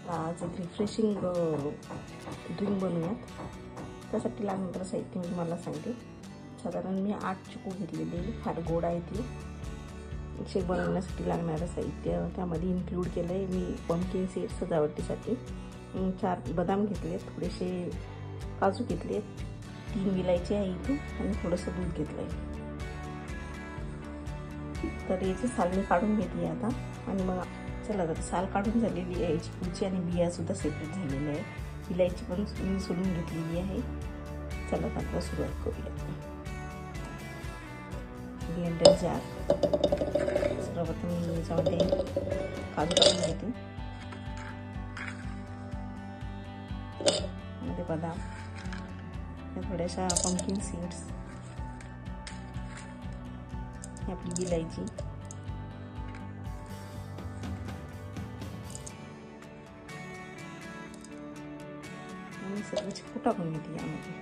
आज एक refreshing drink बनवूयात। त्यासाठी लागणारं साहित्य मी तुम्हाला सांगते। साधारण मी 8 चिकू घेतलेले, फार गोड आहे ती। शेक बनवण्यासाठी लागणारं साहित्य त्यामध्ये इन्क्लूड केलं आहे मी पंपकिन सीड सजावटीसाठी, 4 बदाम घेतले, थोडेसे काजू घेतले, 3 विलायची आहे इथे आणि थोडंसं दूध घेतलं आहे। तर याचे साल मी काढून घेते आता आणि मग चला तर साल काढून झालेली आहे चिकूची आणि बिया सुद्धा सेपरेट झालेल्या आहे। विलायची पण मी सोलून घेतलेली आहे। चला आता सुरुवात करूया। ब्लेंडर जार, सर्वप्रथम मी याच्यामध्ये काजू टाकून घेते, मध्ये बदाम, थोड्याशा पंपकिन सीड्स, आपली विलायची, आणि सर्व चिकू टाकून घेते यामध्ये।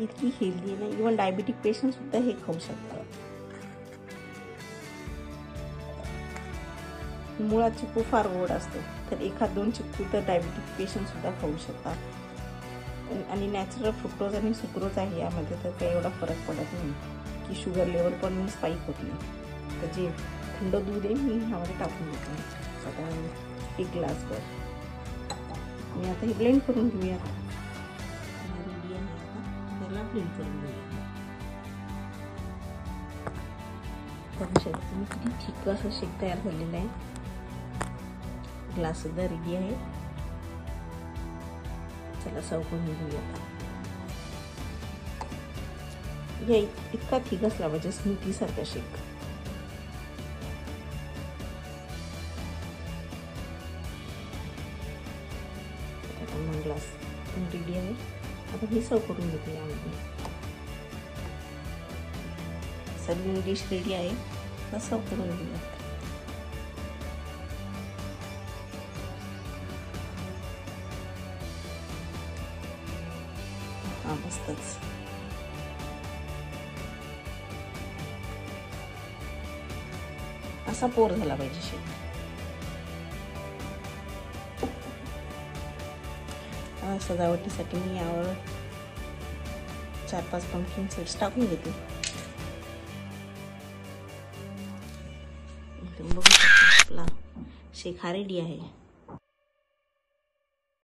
इतकी हेल्दी आहे ना, इव्हन डायबिटिक पेशंट सुद्धा हे खाऊ शकतात। मुळात चिकू फार गोड असतो, तर 1-2 चिकू तर डायबिटिक पेशंट सुद्धा खाऊ शकतात। आणि नॅचरल फ्रुक्टोज आणि सुक्रोज आहे यामध्ये, तर काही एवढा फरक पडत नाही की शुगर लेवल पण स्पाइक होत नाही। तर जे थंड दूध आहे मी ह्यामध्ये टाकून घेते, साधारण 1 ग्लासभर। मी आता हे ब्लेंड करून घेऊया। ब्लेंड करून घेऊया। बघू शकता मी किती थिक असं शेक तयार झालेला आहे। ग्लास सुद्धा रेडी आहे। चला सर्व करून घेऊया। या इतका थिक असला पाहिजे, स्मूथी सारखा शेक। आता ग्लास रेडी आहे। आता मी सर्व करून घेते यामध्ये। सर्विंग डिश रेडी आहे, आता सर्व करून घेऊया। हा मस्तच। असा पोर झाला पाहिजे शेक। सजावटीसाठी मी यावर 4-5 पंपकिन सीड्स टाकून घेते। बघू शकता आपला शेक हा रेडी आहे।